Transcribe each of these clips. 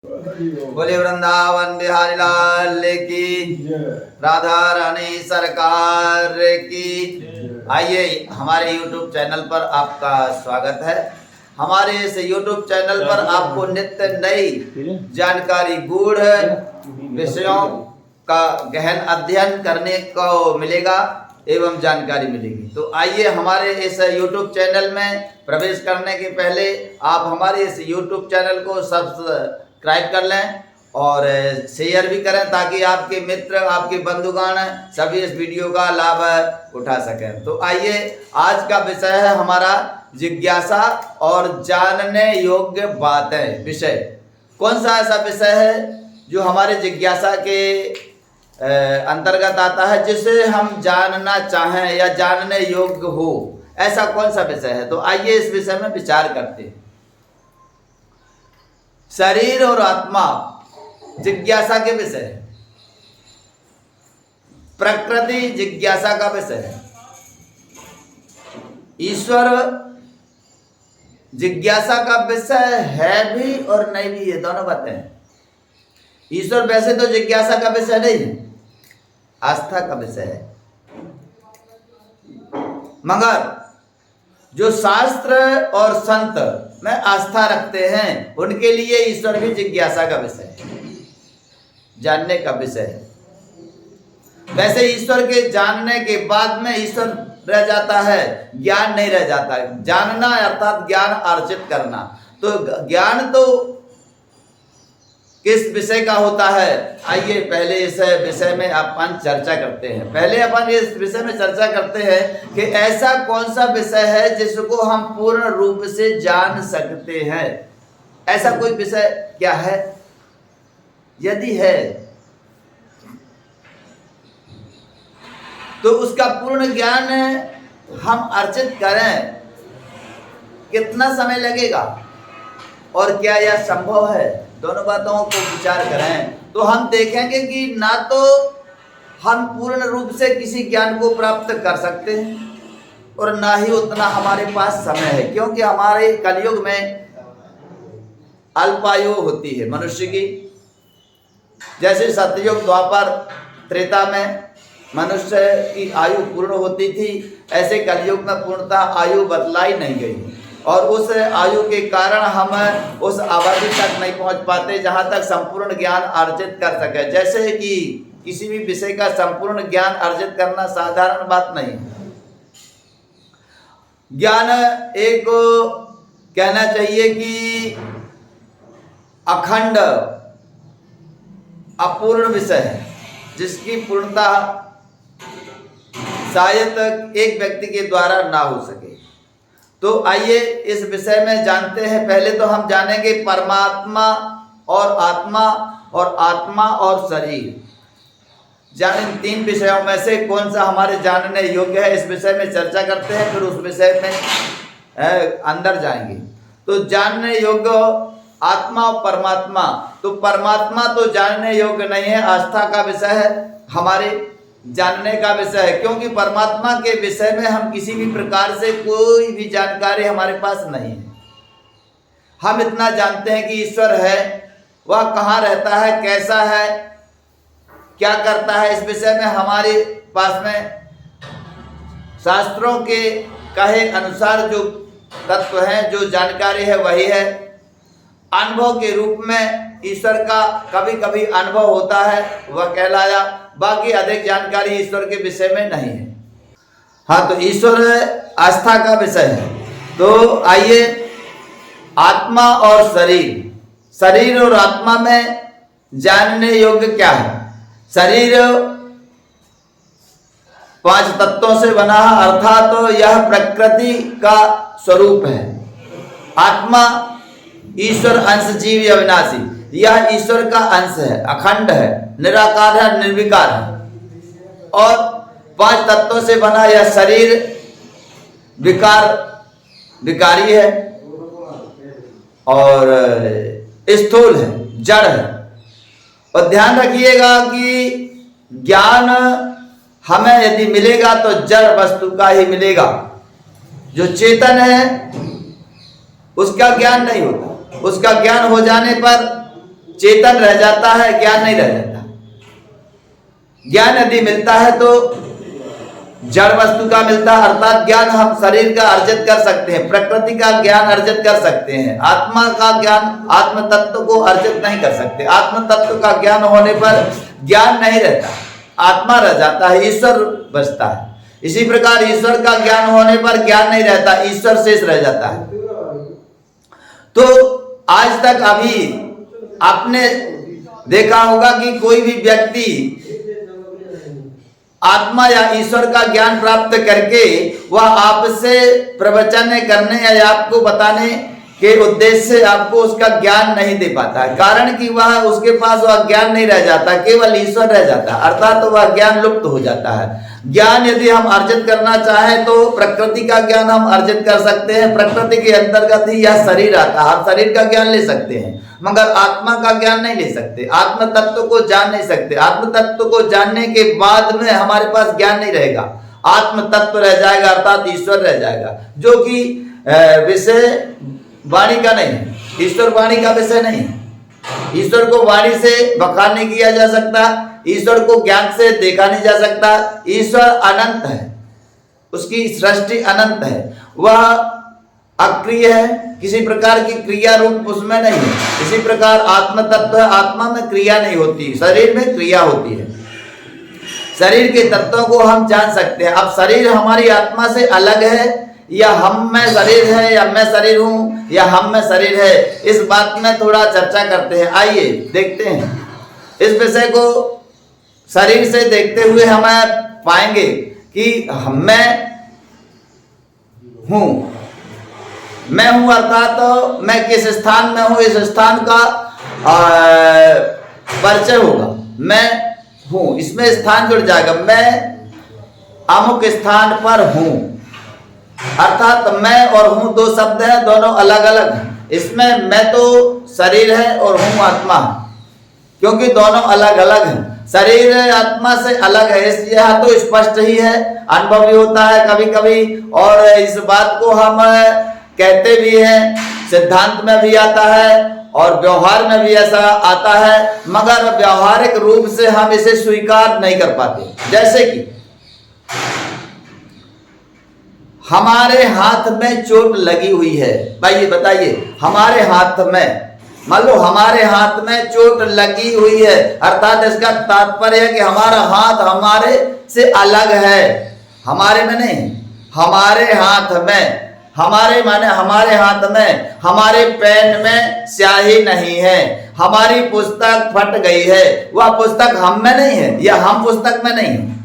बोले वृंदावन बिहारी लाल की, राधा रानी सरकार की। आइए, हमारे YouTube चैनल पर आपका स्वागत है। हमारे इस YouTube चैनल पर आपको नित्य नई जानकारी, गूढ़ विषयों का गहन अध्ययन करने को मिलेगा एवं जानकारी मिलेगी। तो आइए, हमारे इस YouTube चैनल में प्रवेश करने के पहले आप हमारे इस YouTube चैनल को सब्सक्राइब कर लें और शेयर भी करें, ताकि आपके मित्र, आपके बंधुगण सभी इस वीडियो का लाभ उठा सकें। तो आइए, आज का विषय है हमारा जिज्ञासा और जानने योग्य बातें। विषय कौन सा ऐसा विषय है जो हमारे जिज्ञासा के अंतर्गत आता है, जिसे हम जानना चाहें या जानने योग्य हो, ऐसा कौन सा विषय है? तो आइए इस विषय में विचार करते हैं। शरीर और आत्मा जिज्ञासा के विषय है। प्रकृति जिज्ञासा का विषय है। ईश्वर जिज्ञासा का विषय है भी और नहीं भी, ये दोनों बातें हैं। ईश्वर वैसे तो जिज्ञासा का विषय नहीं है, आस्था का विषय है। मगर जो शास्त्र और संत में आस्था रखते हैं, उनके लिए ईश्वर भी जिज्ञासा का विषय है, जानने का विषय है। वैसे ईश्वर के जानने के बाद में ईश्वर रह जाता है, ज्ञान नहीं रह जाता है। जानना अर्थात ज्ञान अर्जित करना। तो ज्ञान तो किस विषय का होता है? आइए पहले इस विषय में अपन चर्चा करते हैं। पहले अपन इस विषय में चर्चा करते हैं कि ऐसा कौन सा विषय है जिसको हम पूर्ण रूप से जान सकते हैं। ऐसा कोई विषय क्या है? यदि है तो उसका पूर्ण ज्ञान हम अर्जित करें, कितना समय लगेगा और क्या यह संभव है? दोनों बातों को विचार करें तो हम देखेंगे कि ना तो हम पूर्ण रूप से किसी ज्ञान को प्राप्त कर सकते हैं और ना ही उतना हमारे पास समय है, क्योंकि हमारे कलयुग में अल्पायु होती है मनुष्य की। जैसे सतयुग, द्वापर, त्रेता में मनुष्य की आयु पूर्ण होती थी, ऐसे कलयुग में पूर्णतः आयु बदलाई नहीं गई और उस आयु के कारण हम उस अवधि तक नहीं पहुंच पाते जहां तक संपूर्ण ज्ञान अर्जित कर सके। जैसे कि किसी भी विषय का संपूर्ण ज्ञान अर्जित करना साधारण बात नहीं। ज्ञान एक कहना चाहिए कि अखंड अपूर्ण विषय है, जिसकी पूर्णता शायद एक व्यक्ति के द्वारा ना हो सके। तो आइए इस विषय में जानते हैं। पहले तो हम जानेंगे परमात्मा और आत्मा और शरीर। इन तीन विषयों में से कौन सा हमारे जानने योग्य है, इस विषय में चर्चा करते हैं, फिर उस विषय में अंदर जाएंगे। तो जानने योग्य आत्मा और परमात्मा। तो परमात्मा तो जानने योग्य नहीं है, आस्था का विषय है, हमारे जानने का विषय है, क्योंकि परमात्मा के विषय में हम किसी भी प्रकार से कोई भी जानकारी हमारे पास नहीं है। हम इतना जानते हैं कि ईश्वर है, वह कहाँ रहता है, कैसा है, क्या करता है, इस विषय में हमारे पास में शास्त्रों के कहे अनुसार जो तत्व हैं, जो जानकारी है, वही है। अनुभव के रूप में ईश्वर का कभी कभी अनुभव होता है, वह कहलाया। बाकी अधिक जानकारी ईश्वर के विषय में नहीं है। हाँ, तो ईश्वर आस्था का विषय है। तो आइए, आत्मा और शरीर। शरीर और आत्मा में जानने योग्य क्या है? शरीर 5 तत्वों से बना है, अर्थात तो यह प्रकृति का स्वरूप है। आत्मा ईश्वर अंश, जीव अविनाशी, यह ईश्वर का अंश है, अखंड है, निराकार है, निर्विकार है। और 5 तत्वों से बना यह शरीर विकारी है और स्थूल है, जड़ है। और ध्यान रखिएगा कि ज्ञान हमें यदि मिलेगा तो जड़ वस्तु का ही मिलेगा। जो चेतन है उसका ज्ञान नहीं होता। उसका ज्ञान हो जाने पर चेतन रह जाता है, ज्ञान नहीं रह जाता। ज्ञान यदि मिलता है तो जड़ वस्तु का मिलता है, अर्थात ज्ञान हम शरीर का अर्जित कर सकते हैं, प्रकृति का ज्ञान अर्जित कर सकते हैं। आत्मा का ज्ञान, आत्म तत्व को अर्जित नहीं कर सकते। आत्म तत्व का ज्ञान होने पर ज्ञान नहीं रहता, आत्मा रह जाता है, ईश्वर बचता है। इसी प्रकार ईश्वर का ज्ञान होने पर ज्ञान नहीं रहता, ईश्वर शेष रह जाता है। तो आज तक अभी आपने देखा होगा कि कोई भी व्यक्ति आत्मा या ईश्वर का ज्ञान प्राप्त करके वह आपसे प्रवचन करने या आपको बताने के उद्देश्य से आपको उसका ज्ञान नहीं दे पाता है, कारण कि वह उसके पास वह ज्ञान नहीं रह जाता, केवल ईश्वर रह जाता है, अर्थात तो वह ज्ञान लुप्त हो जाता है। ज्ञान यदि हम अर्जित करना चाहें तो प्रकृति का ज्ञान हम अर्जित कर सकते हैं। प्रकृति के अंतर्गत ही यह शरीर आता है, हम शरीर का ज्ञान ले सकते हैं, मगर आत्मा का ज्ञान नहीं ले सकते, आत्म तत्व को जान नहीं सकते। आत्म तत्व को जानने के बाद में हमारे पास ज्ञान नहीं रहेगा, आत्म तत्व रह जाएगा, अर्थात ईश्वर रह जाएगा, जो कि विषय वाणी का नहीं है, ईश्वर वाणी का विषय नहीं है। ईश्वर को वाणी से बखान नहीं किया जा सकता, ईश्वर को ज्ञान से देखा नहीं जा सकता। ईश्वर अनंत है, उसकी सृष्टि अनंत है, वह अक्रिय है, किसी प्रकार की क्रिया रूप उसमें नहीं है। इसी प्रकार आत्म तत्व है, आत्मा में क्रिया नहीं होती, शरीर में क्रिया होती है। शरीर के तत्वों को हम जान सकते हैं। अब शरीर हमारी आत्मा से अलग है, या हम में शरीर है, या मैं शरीर हूं, या हम में शरीर है, इस बात में थोड़ा चर्चा करते हैं। आइए देखते हैं इस विषय को। शरीर से देखते हुए हम पाएंगे कि मैं हूं, मैं हूं अर्थात तो मैं किस स्थान में हूं, इस स्थान का परिचय होगा। मैं हूं, इसमें स्थान जुड़ जाएगा, मैं अमुक स्थान पर हूं, अर्थात मैं और हूं दो शब्द हैं, दोनों अलग अलग हैं। इसमें मैं तो शरीर है और हूं आत्मा, क्योंकि दोनों अलग अलग हैं। शरीर आत्मा से अलग है, यह तो स्पष्ट ही है, अनुभव भी होता है कभी कभी, और इस बात को हम कहते भी हैं, सिद्धांत में भी आता है और व्यवहार में भी ऐसा आता है, मगर व्यवहारिक रूप से हम इसे स्वीकार नहीं कर पाते। जैसे कि हमारे हाथ में चोट लगी हुई है, भाई बताइए, हमारे हाथ में, मान लो हमारे हाथ में चोट लगी हुई है, अर्थात इसका तात्पर्य है कि हमारा हाथ हमारे से अलग है, हमारे में नहीं, हमारे हाथ में। हमारे माने हमारे हाथ में, हमारे पेन में स्याही नहीं है, हमारी पुस्तक फट गई है, वह पुस्तक हम में नहीं है, या हम पुस्तक में नहीं है,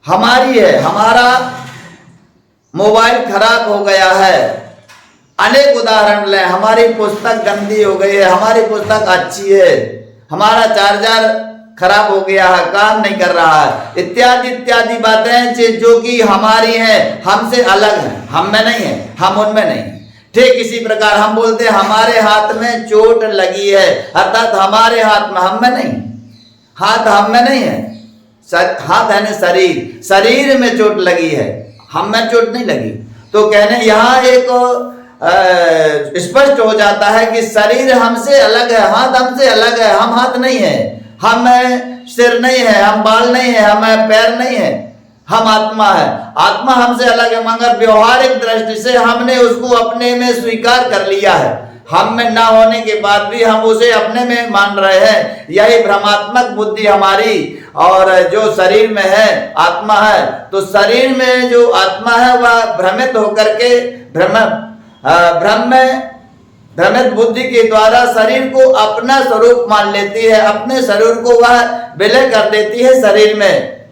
हमारी है। हमारा मोबाइल खराब हो गया है, अनेक उदाहरण लें, हमारी पुस्तक गंदी हो गई है, हमारी पुस्तक अच्छी है, हमारा चार्जर खराब हो गया है, काम नहीं कर रहा है, इत्यादि इत्यादि बातें जो कि हमारी हैं, हमसे अलग हैं, हम में नहीं है, हम उनमें नहीं। ठीक इसी प्रकार हम बोलते हैं हमारे हाथ में चोट लगी है, अर्थात हमारे हाथ में, हम में नहीं, हाथ हम में नहीं है, हाथ है ना शरीर, शरीर में चोट लगी है, हम में चोट नहीं लगी। तो कहने यहाँ एक स्पष्ट हो जाता है कि शरीर हमसे अलग है, हाथ हमसे अलग है, हम हाथ नहीं है, हम सिर नहीं है, हम बाल नहीं है, हम पैर नहीं है, हम आत्मा है। आत्मा हमसे अलग है, मगर व्यवहारिक दृष्टि से हमने उसको अपने में स्वीकार कर लिया है, हम में ना होने के बाद भी हम उसे अपने में मान रहे हैं। यही भ्रमात्मक बुद्धि हमारी, और जो शरीर में है आत्मा है, तो शरीर में जो आत्मा है वह भ्रमित होकर के भ्रमित बुद्धि के द्वारा शरीर को अपना स्वरूप मान लेती है, अपने शरीर को वह विलय कर देती है शरीर में,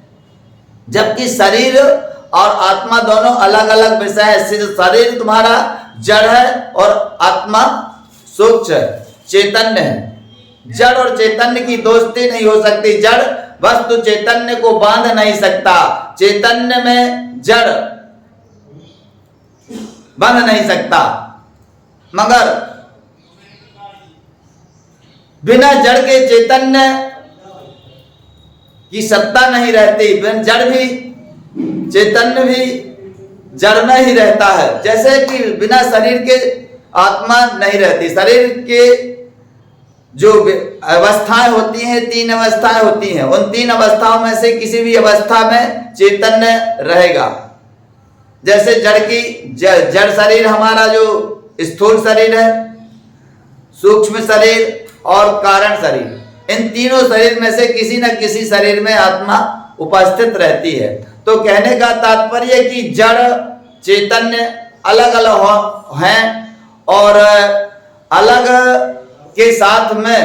जबकि शरीर और आत्मा दोनों अलग अलग विषय है। शरीर तुम्हारा जड़ है और आत्मा सूक्ष्म चैतन्य है। जड़ और चैतन्य की दोस्ती नहीं हो सकती, जड़ वस्तु चैतन्य को बांध नहीं सकता, चैतन्य में जड़ बंध नहीं सकता, मगर बिना जड़ के चैतन्य की सत्ता नहीं रहती, जड़ भी चैतन्य भी जड़ में ही रहता है। जैसे कि बिना शरीर के आत्मा नहीं रहती, शरीर के जो अवस्थाएं होती हैं, 3 अवस्थाएं होती हैं, उन 3 अवस्थाओं में से किसी भी अवस्था में चैतन्य रहेगा। जैसे जड़ शरीर हमारा जो स्थूल शरीर है, सूक्ष्म शरीर और कारण शरीर, इन तीनों शरीर में से किसी न किसी शरीर में आत्मा उपस्थित रहती है। तो कहने का तात्पर्य कि जड़ चैतन्य अलग अलग हैं और अलग के साथ में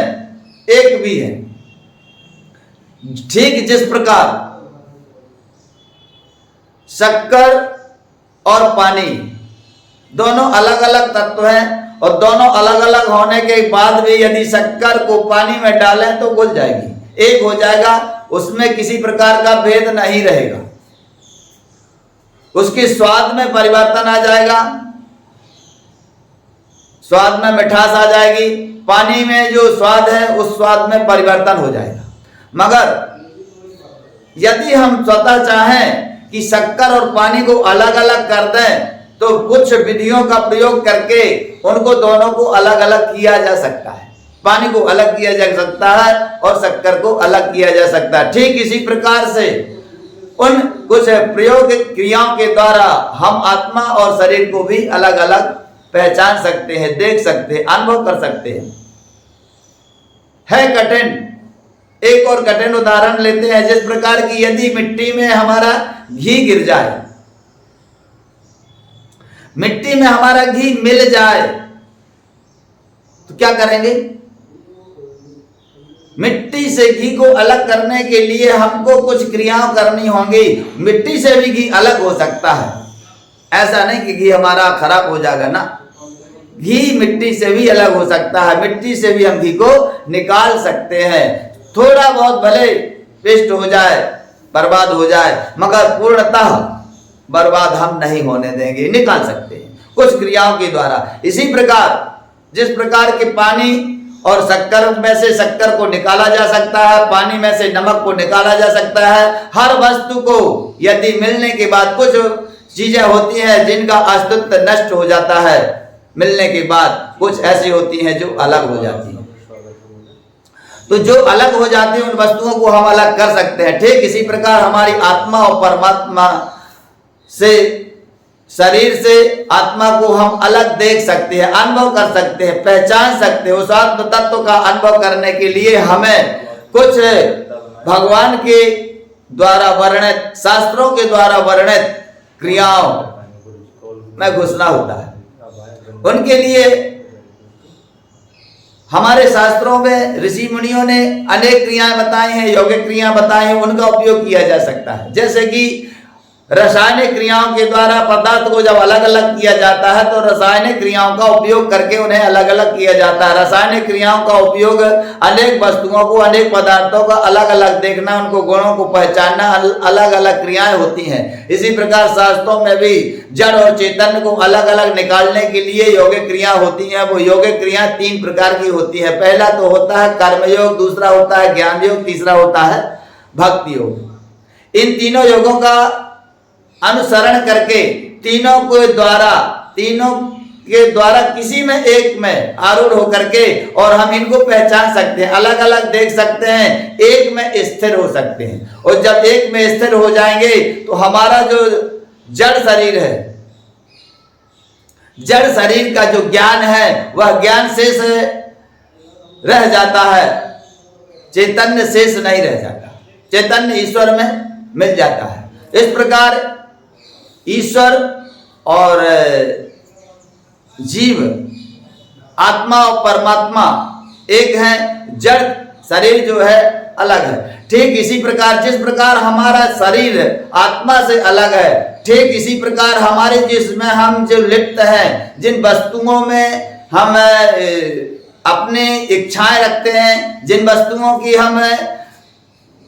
एक भी है। ठीक जिस प्रकार शक्कर और पानी दोनों अलग अलग तत्व हैं और दोनों अलग अलग होने के बाद भी यदि शक्कर को पानी में डालें तो घुल जाएगी, एक हो जाएगा, उसमें किसी प्रकार का भेद नहीं रहेगा, उसके स्वाद में परिवर्तन आ जाएगा, स्वाद में मिठास आ जाएगी, पानी में जो स्वाद है उस स्वाद में परिवर्तन हो जाएगा। मगर यदि हम स्वतः चाहें कि शक्कर और पानी को अलग अलग कर दें तो कुछ विधियों का प्रयोग करके उनको दोनों को अलग अलग किया जा सकता है। पानी को अलग किया जा सकता है और शक्कर को अलग किया जा सकता है। ठीक इसी प्रकार से उन कुछ प्रयोग क्रियाओं के द्वारा हम आत्मा और शरीर को भी अलग अलग पहचान सकते हैं, देख सकते हैं, अनुभव कर सकते हैं। है कठिन, एक और कठिन उदाहरण लेते हैं। जिस प्रकार की यदि मिट्टी में हमारा घी गिर जाए, मिट्टी में हमारा घी मिल जाए तो क्या करेंगे? मिट्टी से घी को अलग करने के लिए हमको कुछ क्रियाएं करनी होंगी। मिट्टी से भी घी अलग हो सकता है, ऐसा नहीं कि घी हमारा खराब हो जाएगा ना। घी मिट्टी से भी अलग हो सकता है, मिट्टी से भी हम घी को निकाल सकते हैं। थोड़ा बहुत भले वेस्ट हो जाए, बर्बाद हो जाए, मगर पूर्णतः बर्बाद हम नहीं होने देंगे, निकाल सकते हैं कुछ क्रियाओं के द्वारा। इसी प्रकार जिस प्रकार के पानी और शक्कर में से शक्कर को निकाला जा सकता है, पानी में से नमक को निकाला जा सकता है। हर वस्तु को यदि मिलने के बाद कुछ चीजें होती हैं जिनका अस्तित्व नष्ट हो जाता है, मिलने के बाद कुछ ऐसी होती हैं जो अलग हो जाती हैं। तो जो अलग हो जाती है उन वस्तुओं को हम अलग कर सकते हैं। ठीक इसी प्रकार हमारी आत्मा और परमात्मा से, शरीर से आत्मा को हम अलग देख सकते हैं, अनुभव कर सकते हैं, पहचान सकते हैं। उस आत्म तत्व का अनुभव करने के लिए हमें कुछ भगवान के द्वारा वर्णित, शास्त्रों के द्वारा वर्णित क्रियाओं में घुसना होता है। उनके लिए हमारे शास्त्रों में ऋषि मुनियों ने अनेक क्रियाएं बताई हैं, यौगिक क्रियाएं बताई हैं, उनका उपयोग किया जा सकता है। जैसे कि रासायनिक क्रियाओं के द्वारा पदार्थ को जब अलग अलग किया जाता है तो रासायनिक क्रियाओं का उपयोग करके उन्हें अलग अलग किया जाता है। रासायनिक क्रियाओं का उपयोग अनेक वस्तुओं को, अनेक पदार्थों का अलग अलग देखना, उनको गुणों को पहचानना, अलग अलग क्रियाएं होती हैं। इसी प्रकार शास्त्रों में भी जड़ और चैतन्य को अलग अलग निकालने के लिए यौगिक क्रिया होती हैं। वो यौगिक क्रिया 3 प्रकार की होती है। पहला तो होता है कर्मयोग, दूसरा होता है ज्ञान योग, तीसरा होता है भक्ति योग। इन तीनों योगों का अनुसरण करके तीनों के द्वारा किसी में एक में आरूढ़ होकर के और हम इनको पहचान सकते हैं, अलग अलग देख सकते हैं, एक में स्थिर हो सकते हैं। और जब एक में स्थिर हो जाएंगे तो हमारा जो जड़ शरीर है, जड़ शरीर का जो ज्ञान है वह ज्ञान शेष रह जाता है, चैतन्य शेष नहीं रह जाता, चैतन्य ईश्वर में मिल जाता है। इस प्रकार ईश्वर और जीव, आत्मा और परमात्मा एक हैं, जड़ शरीर जो है अलग है। ठीक इसी प्रकार जिस प्रकार हमारा शरीर आत्मा से अलग है, ठीक इसी प्रकार हमारे जिसमें हम जो लिप्त हैं, जिन वस्तुओं में हम अपने इच्छाएं रखते हैं, जिन वस्तुओं की हम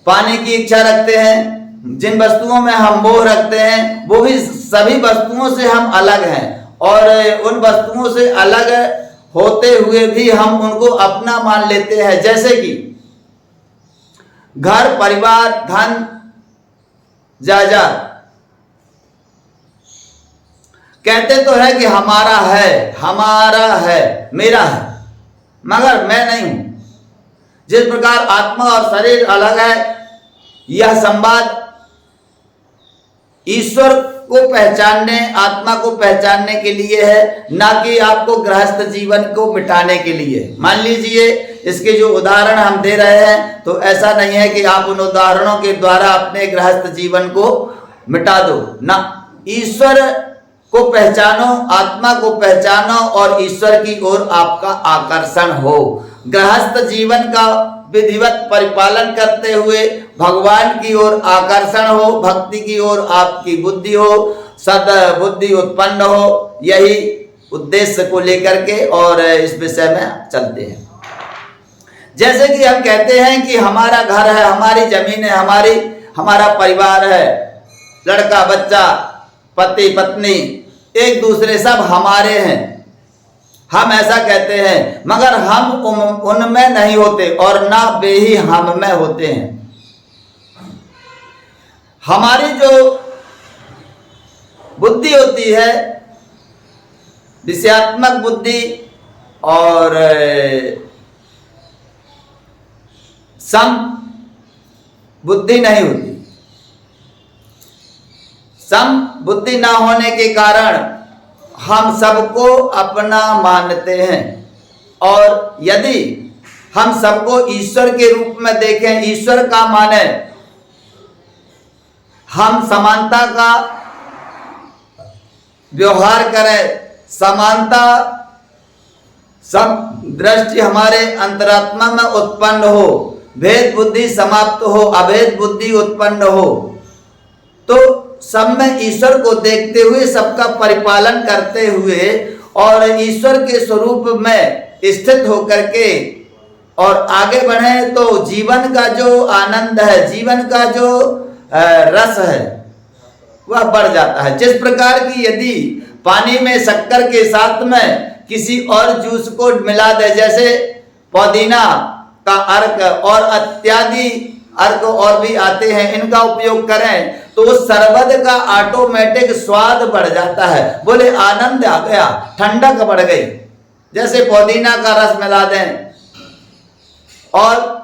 पाने की इच्छा रखते हैं, जिन वस्तुओं में हम मोह रखते हैं, वो भी सभी वस्तुओं से हम अलग हैं। और उन वस्तुओं से अलग होते हुए भी हम उनको अपना मान लेते हैं। जैसे कि घर, परिवार, धन, जायदाद, कहते तो है कि हमारा है, मेरा है, मगर मैं नहीं हूं, जिस प्रकार आत्मा और शरीर अलग है, यह संवाद ईश्वर को पहचानने, आत्मा को पहचानने के लिए है, ना कि आपको गृहस्थ जीवन को मिटाने के लिए। मान लीजिए इसके जो उदाहरण हम दे रहे हैं, तो ऐसा नहीं है कि आप उन उदाहरणों के द्वारा अपने गृहस्थ जीवन को मिटा दो ना। ईश्वर को पहचानो, आत्मा को पहचानो और ईश्वर की ओर आपका आकर्षण हो। गृहस्थ जीवन का विधिवत परिपालन करते हुए भगवान की ओर आकर्षण हो, भक्ति की ओर आपकी बुद्धि हो, सद बुद्धि उत्पन्न हो। यही उद्देश्य को लेकर के और इस विषय में चलते हैं। जैसे कि हम कहते हैं कि हमारा घर है, हमारी जमीन है, हमारा परिवार है, लड़का बच्चा, पति पत्नी, एक दूसरे सब हमारे हैं, हम ऐसा कहते हैं, मगर हम उनमें नहीं होते और ना वे ही हम में होते हैं। हमारी जो बुद्धि होती है, विषयात्मक बुद्धि और सम बुद्धि नहीं होती। सम बुद्धि ना होने के कारण हम सबको अपना मानते हैं, और यदि हम सबको ईश्वर के रूप में देखें, ईश्वर का माने, हम समानता का व्यवहार करें, समानता सब दृष्टि हमारे अंतरात्मा में उत्पन्न हो, भेद बुद्धि समाप्त हो, अभेद बुद्धि उत्पन्न हो, तो सब में ईश्वर को देखते हुए, सबका परिपालन करते हुए और ईश्वर के स्वरूप में स्थित होकर के और आगे बढ़े, तो जीवन का जो आनंद है, जीवन का जो रस है, वह बढ़ जाता है। जिस प्रकार की यदि पानी में शक्कर के साथ में किसी और जूस को मिला दे, जैसे पुदीना का अर्क और इत्यादि अर्क और भी आते हैं, इनका उपयोग करें तो उस शरबत का ऑटोमेटिक स्वाद बढ़ जाता है। बोले आनंद आ गया, ठंडक बढ़ गई। जैसे पुदीना का रस मिला दें और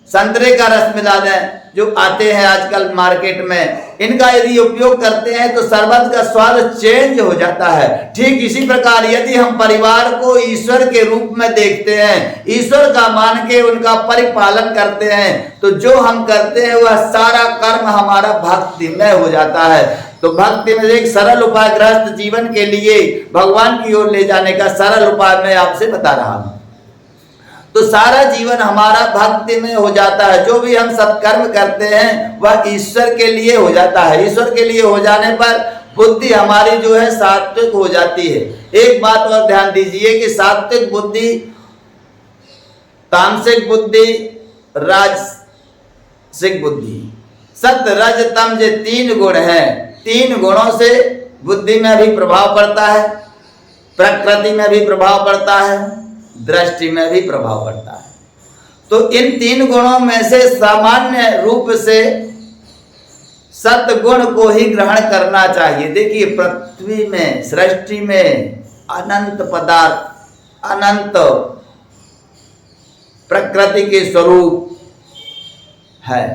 संतरे का रस मिला दें, जो आते हैं आजकल मार्केट में, इनका यदि उपयोग करते हैं तो शरबत का स्वाद चेंज हो जाता है। ठीक इसी प्रकार यदि हम परिवार को ईश्वर के रूप में देखते हैं, ईश्वर का मान के उनका परिपालन करते हैं, तो जो हम करते हैं वह सारा कर्म हमारा भक्ति में हो जाता है। तो भक्ति में एक सरल उपाय, गृहस्थ जीवन के लिए भगवान की ओर ले जाने का सरल उपाय मैं आपसे बता रहा हूं। तो सारा जीवन हमारा भक्ति में हो जाता है। जो भी हम सत्कर्म करते हैं वह ईश्वर के लिए हो जाता है। ईश्वर के लिए हो जाने पर बुद्धि हमारी जो है सात्विक हो जाती है। एक बात और ध्यान दीजिए कि सात्विक बुद्धि, तामसिक बुद्धि, राजसिक बुद्धि, सत रज तम, ये तीन गुण हैं। तीन गुणों से बुद्धि में भी प्रभाव पड़ता है, प्रकृति में भी प्रभाव पड़ता है, दृष्टि में भी प्रभाव पड़ता है। तो इन तीन गुणों में से सामान्य रूप से सत्गुण को ही ग्रहण करना चाहिए। देखिए पृथ्वी में, सृष्टि में अनंत पदार्थ, अनंत प्रकृति के स्वरूप है।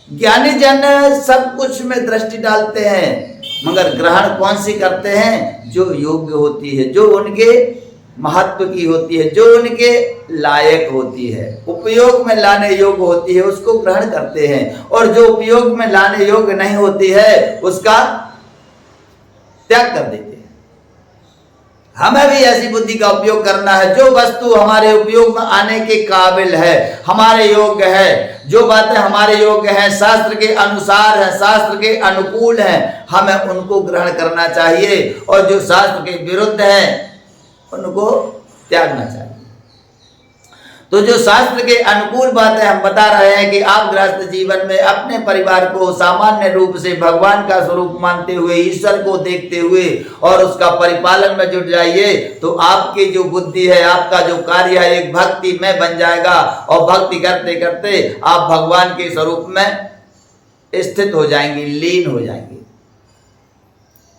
ज्ञानी जन सब कुछ में दृष्टि डालते हैं, मगर ग्रहण कौन सी करते हैं? जो योग्य होती है, जो उनके महत्व की होती है, जो उनके लायक होती है, उपयोग में लाने योग्य होती है, उसको ग्रहण करते हैं। और जो उपयोग में लाने योग्य नहीं होती है उसका त्याग कर देते हैं। हमें भी ऐसी बुद्धि का उपयोग करना है। जो वस्तु हमारे उपयोग में आने के काबिल है, हमारे योग्य है, जो बातें हमारे योग्य हैं, शास्त्र के अनुसार है, शास्त्र के अनुकूल हैं, हमें उनको ग्रहण करना चाहिए। और जो शास्त्र के विरुद्ध है उनको त्यागना चाहिए। तो जो शास्त्र के अनुकूल बातें हम बता रहे हैं कि आप गृहस्थ जीवन में अपने परिवार को सामान्य रूप से भगवान का स्वरूप मानते हुए, ईश्वर को देखते हुए और उसका परिपालन में जुट जाइए, तो आपकी जो बुद्धि है, आपका जो कार्य है, एक भक्ति में बन जाएगा। और भक्ति करते करते आप भगवान के स्वरूप में स्थित हो जाएंगे, लीन हो जाएंगे।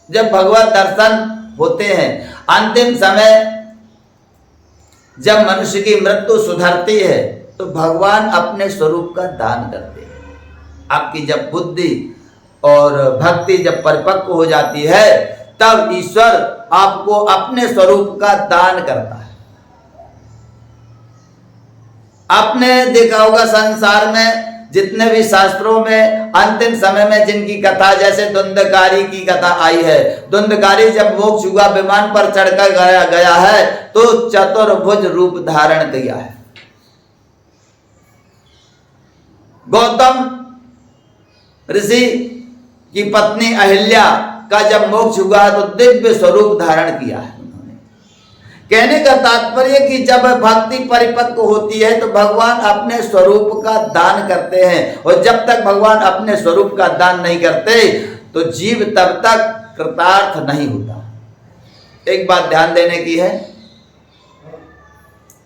जब भगवत दर्शन होते हैं, अंतिम समय जब मनुष्य की मृत्यु सुधरती है तो भगवान अपने स्वरूप का दान करते हैं। आपकी जब बुद्धि और भक्ति जब परिपक्व हो जाती है तब ईश्वर आपको अपने स्वरूप का दान करता है। आपने देखा होगा संसार में जितने भी शास्त्रों में अंतिम समय में जिनकी कथा, जैसे धुंधकारी की कथा आई है, धुंधकारी जब मोक्ष हुआ विमान पर चढ़कर गया है तो चतुर्भुज रूप धारण किया है। गौतम ऋषि की पत्नी अहिल्या का जब मोक्ष हुआ तो दिव्य स्वरूप धारण किया है उन्होंने। कहने का तात्पर्य कि जब भक्ति परिपक्व होती है तो भगवान अपने स्वरूप का दान करते हैं, और जब तक भगवान अपने स्वरूप का दान नहीं करते तो जीव तब तक कृतार्थ नहीं होता। एक बात ध्यान देने की है,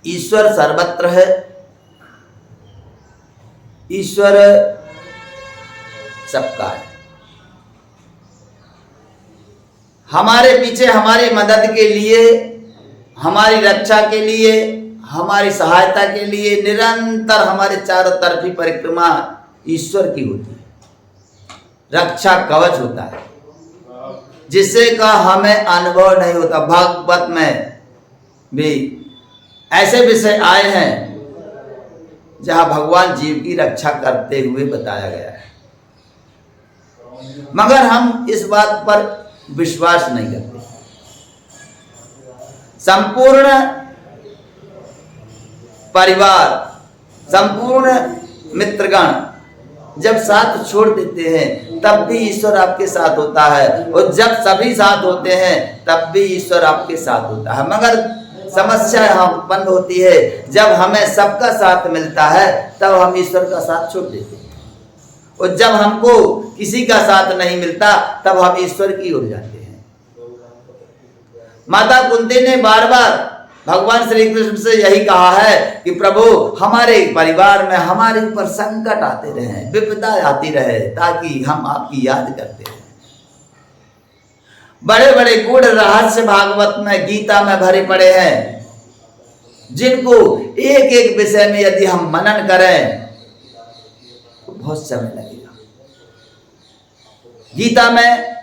ईश्वर सर्वत्र है, ईश्वर सबका है। हमारे पीछे हमारी मदद के लिए, हमारी रक्षा के लिए, हमारी सहायता के लिए निरंतर हमारे चारों तरफी परिक्रमा ईश्वर की होती है। रक्षा कवच होता है जिससे का हमें अनुभव नहीं होता। भागवत में भी ऐसे विषय आए हैं जहां भगवान जीव की रक्षा करते हुए बताया गया है, मगर हम इस बात पर विश्वास नहीं करते। संपूर्ण परिवार, संपूर्ण मित्रगण जब साथ छोड़ देते हैं तब भी ईश्वर आपके साथ होता है, और जब सभी साथ होते हैं तब भी ईश्वर आपके साथ होता है। मगर समस्या यहाँ उत्पन्न होती है, जब हमें सबका साथ मिलता है तब हम ईश्वर का साथ छोड़ देते हैं, और जब हमको किसी का साथ नहीं मिलता तब हम ईश्वर की ओर जाते हैं। माता कुंती ने बार बार भगवान श्री कृष्ण से यही कहा है कि प्रभु हमारे परिवार में हमारे ऊपर संकट आते रहे, विपदा आती रहे, ताकि हम आपकी याद करते रहे। बड़े बड़े गूढ़ रहस्य भागवत में, गीता में भरे पड़े हैं, जिनको एक एक विषय में यदि हम मनन करें तो बहुत समय लगेगा। गीता में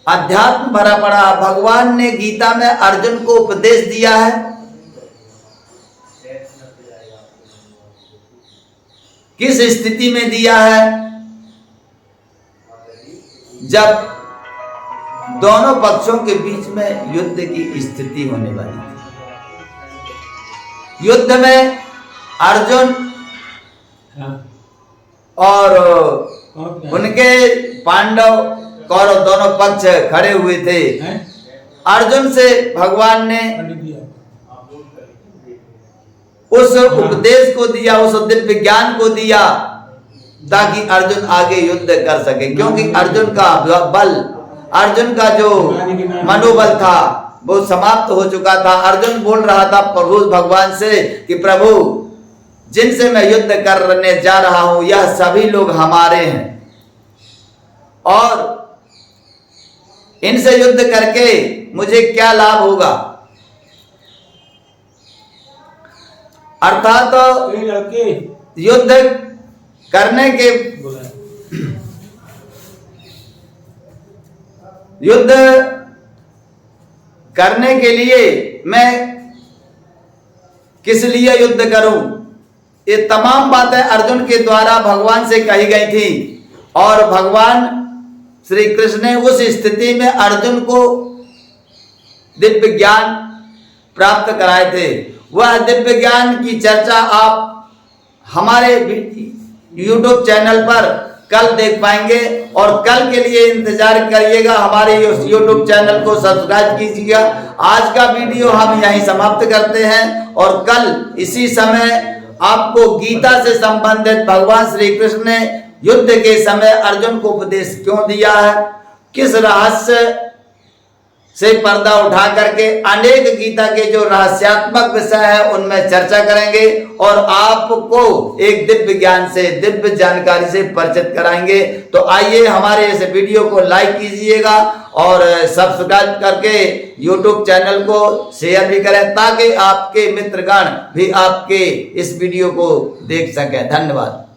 अध्यात्म भरा पड़ा। भगवान ने गीता में अर्जुन को उपदेश दिया है, किस स्थिति में दिया है? जब दोनों पक्षों के बीच में युद्ध की स्थिति होने वाली थी। युद्ध में अर्जुन और उनके पांडव कौरव दोनों पक्ष खड़े हुए थे। अर्जुन से भगवान ने उस उपदेश को दिया, उस दिव्य ज्ञान को दिया, ताकि अर्जुन आगे युद्ध कर सके। क्योंकि अर्जुन का बल, अर्जुन का जो मनोबल था वो समाप्त हो चुका था। अर्जुन बोल रहा था प्रभु भगवान से कि प्रभु जिनसे मैं युद्ध करने जा रहा हूं यह सभी लोग हमारे हैं, और इनसे युद्ध करके मुझे क्या लाभ होगा? अर्थात युद्ध करने के युद्ध करने के लिए मैं किस लिए युद्ध करूं? ये तमाम बातें अर्जुन के द्वारा भगवान से कही गई थी, और भगवान श्री कृष्ण ने उस स्थिति में अर्जुन को दिव्य ज्ञान प्राप्त कराए थे। वह दिव्य ज्ञान की चर्चा आप हमारे YouTube चैनल पर कल देख पाएंगे, और कल के लिए इंतजार करिएगा। हमारे YouTube चैनल को सब्सक्राइब कीजिएगा। आज का वीडियो हम यहीं समाप्त करते हैं, और कल इसी समय आपको गीता से संबंधित भगवान श्री कृष्ण ने युद्ध के समय अर्जुन को उपदेश क्यों दिया है, किस रहस्य से पर्दा उठा करके अनेक गीता के जो रहस्यात्मक विषय है उनमें चर्चा करेंगे और आपको एक दिव्य ज्ञान से, दिव्य जानकारी से परिचित कराएंगे। तो आइए हमारे इस वीडियो को लाइक कीजिएगा और सब्सक्राइब करके YouTube चैनल को शेयर भी करें ताकि आपके मित्रगण भी आपके इस वीडियो को देख सकें। धन्यवाद।